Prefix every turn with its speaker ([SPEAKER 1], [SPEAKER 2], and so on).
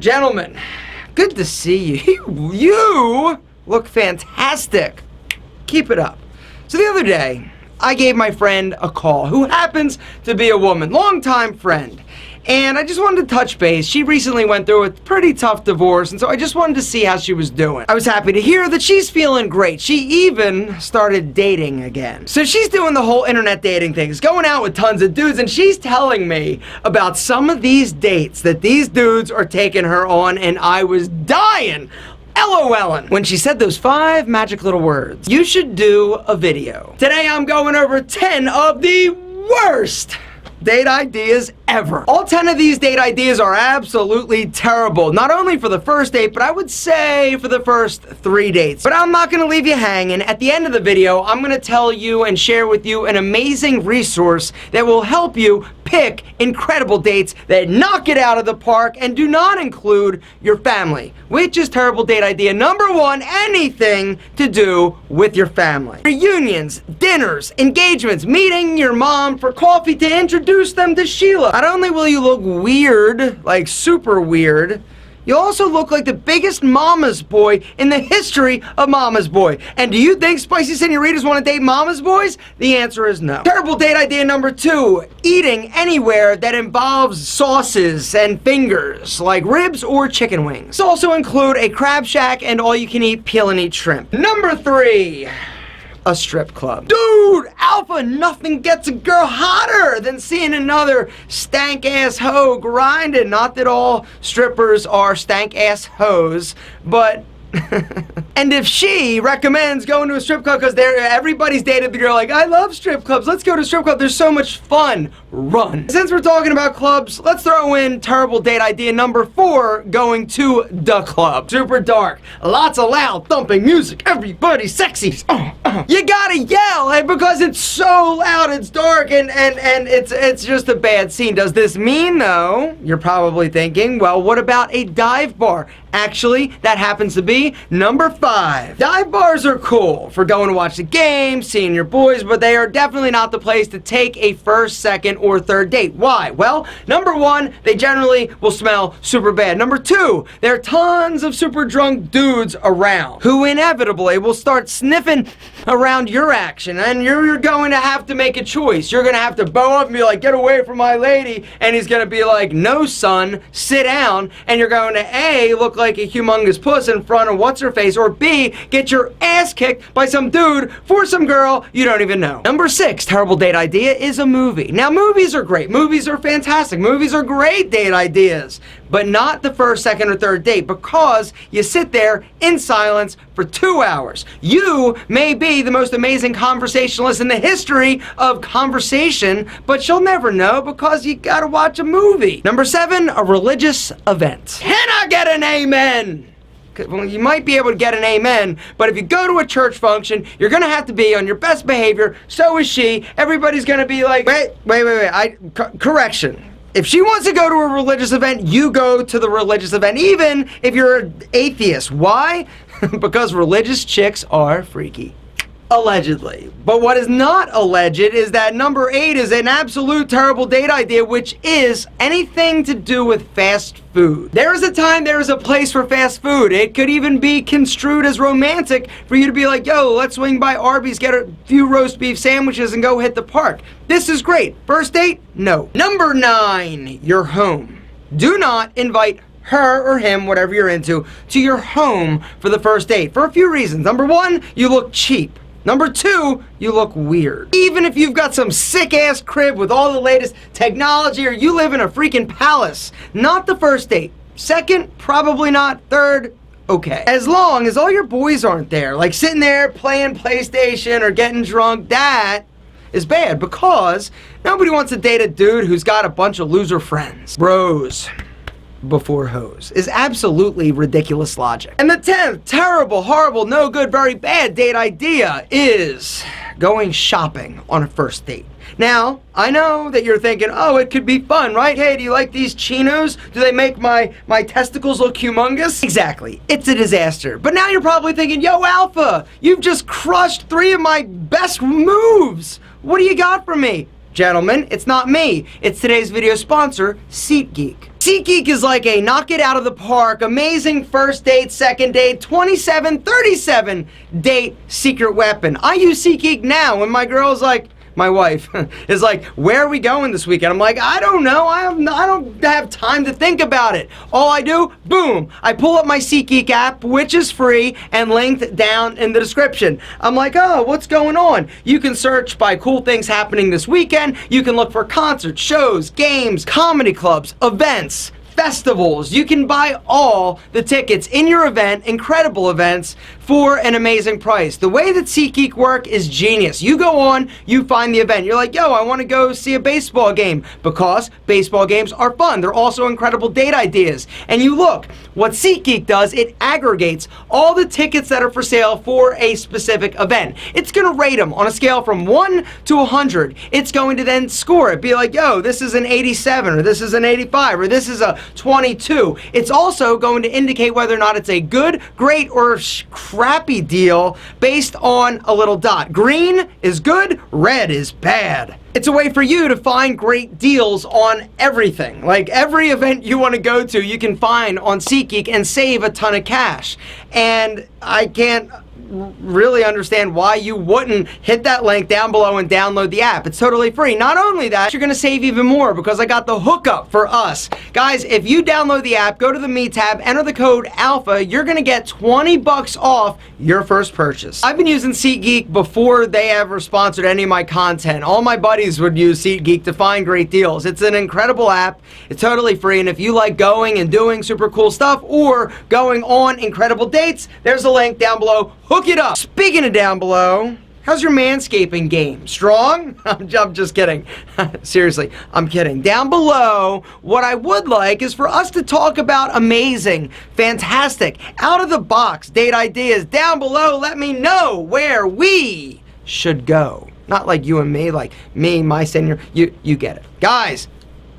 [SPEAKER 1] Gentlemen, good to see you. You look fantastic. Keep it up. So the other day, I gave my friend a call, who happens to be a woman, longtime friend. And I just wanted to touch base. She recently went through a pretty tough divorce, and so I just wanted to see how she was doing. I was happy to hear that she's feeling great. She even started dating again. So she's doing the whole internet dating thing. She's going out with tons of dudes, and she's telling me about some of these dates that these dudes are taking her on, and I was dying. LOLing when she said those 5 magic little words. You should do a video. Today I'm going over 10 of the worst date ideas ever. All 10 of these date ideas are absolutely terrible. Not only for the first date, but I would say for the first 3 dates. But I'm not gonna leave you hanging. At the end of the video, I'm gonna tell you and share with you an amazing resource that will help you pick incredible dates that knock it out of the park and do not include your family, which is terrible date idea number 1, anything to do with your family. Reunions, dinners, engagements, meeting your mom for coffee to introduce them to Sheila. Not only will you look weird, like super weird, you'll also look like the biggest mama's boy in the history of mama's boy. And do you think spicy senoritas want to date mama's boys? The answer is no. Terrible date idea number 2, eating anywhere that involves sauces and fingers, like ribs or chicken wings. Also include a crab shack and all you can eat peel and eat shrimp. Number 3, a strip club. Dude, Alpha, nothing gets a girl hotter than seeing another stank-ass hoe grinding. Not that all strippers are stank-ass hoes, but and if she recommends going to a strip club because everybody's dated the girl like, I love strip clubs, let's go to a strip club, there's so much fun, run. Since we're talking about clubs, let's throw in terrible date idea number 4, going to the club. Super dark, lots of loud thumping music, everybody's sexy. You gotta yell because it's so loud, it's dark, and it's just a bad scene. Does this mean, though, you're probably thinking, well, what about a dive bar? Actually, that happens to be number 5. Dive bars are cool for going to watch the game, seeing your boys, but they are definitely not the place to take a first, second, or third date. Why? Well, number 1, they generally will smell super bad. Number 2, there are tons of super drunk dudes around who inevitably will start sniffing around your action, and you're going to have to make a choice. You're going to have to bow up and be like, get away from my lady, and he's going to be like, no son, sit down, and you're going to A, look like a humongous puss in front of what's-her-face, or B, get your ass kicked by some dude for some girl you don't even know. Number 6, terrible date idea is a movie. Now, movies are great. Movies are fantastic. Movies are great date ideas, but not the first, second, or third date because you sit there in silence for 2 hours. You may be the most amazing conversationalist in the history of conversation, but you'll never know because you gotta watch a movie. Number 7, a religious event. Can I get an amen? Well, you might be able to get an amen, but if you go to a church function, you're gonna have to be on your best behavior. So is she. Everybody's gonna be like, wait. Correction. If she wants to go to a religious event, you go to the religious event, even if you're an atheist. Why? Because religious chicks are freaky. Allegedly. But what is not alleged is that number 8 is an absolute terrible date idea, which is anything to do with fast food. There is a time, there is a place for fast food. It could even be construed as romantic for you to be like, yo, let's swing by Arby's, get a few roast beef sandwiches, and go hit the park. This is great. First date? No. Number 9, your home. Do not invite her or him, whatever you're into, to your home for the first date for a few reasons. Number 1, you look cheap. Number 2, you look weird. Even if you've got some sick-ass crib with all the latest technology or you live in a freaking palace, not the first date. Second, probably not. Third, okay. As long as all your boys aren't there, like sitting there playing PlayStation or getting drunk, that is bad because nobody wants to date a dude who's got a bunch of loser friends. Bros before hoes is absolutely ridiculous logic. And the 10th terrible, horrible, no good, very bad date idea is going shopping on a first date. Now, I know that you're thinking, oh, it could be fun, right? Hey, do you like these chinos? Do they make my testicles look humongous? Exactly. It's a disaster. But now you're probably thinking, yo, Alpha, you've just crushed 3 of my best moves. What do you got for me? Gentlemen, it's not me. It's today's video sponsor, SeatGeek. SeatGeek is like a knock it out of the park, amazing first date, second date, 27, 37 date secret weapon. I use SeatGeek now when my girl's like, my wife is like, where are we going this weekend? I'm like, I don't know. I don't have time to think about it. All I do, boom, I pull up my SeatGeek app, which is free and linked down in the description. I'm like, oh, what's going on? You can search by cool things happening this weekend. You can look for concerts, shows, games, comedy clubs, events, festivals. You can buy all the tickets in your event, incredible events, for an amazing price. The way that SeatGeek work is genius. You go on, you find the event. You're like, yo, I want to go see a baseball game, because baseball games are fun. They're also incredible date ideas. And you look, what SeatGeek does, it aggregates all the tickets that are for sale for a specific event. It's going to rate them on a scale from 1 to 100. It's going to then score it. Be like, yo, this is an 87, or this is an 85, or this is a 22. It's also going to indicate whether or not it's a good, great, or crappy deal based on a little dot. Green is good, red is bad. It's a way for you to find great deals on everything. Like every event you want to go to, you can find on SeatGeek and save a ton of cash. And I can't really understand why you wouldn't hit that link down below and download the app. It's totally free. Not only that, you're going to save even more because I got the hookup for us. Guys, if you download the app, go to the Me tab, enter the code ALPHA, you're going to get 20 bucks off your first purchase. I've been using SeatGeek before they ever sponsored any of my content. All my buddies would use SeatGeek to find great deals. It's an incredible app. It's totally free, and if you like going and doing super cool stuff or going on incredible dates, there's a link down below. Hook it up. Speaking of down below, how's your manscaping game? Strong? I'm just kidding. Seriously, I'm kidding. Down below, what I would like is for us to talk about amazing, fantastic, out-of-the-box date ideas. Down below, let me know where we should go. Not like you and me, like me, my senior. You get it. Guys,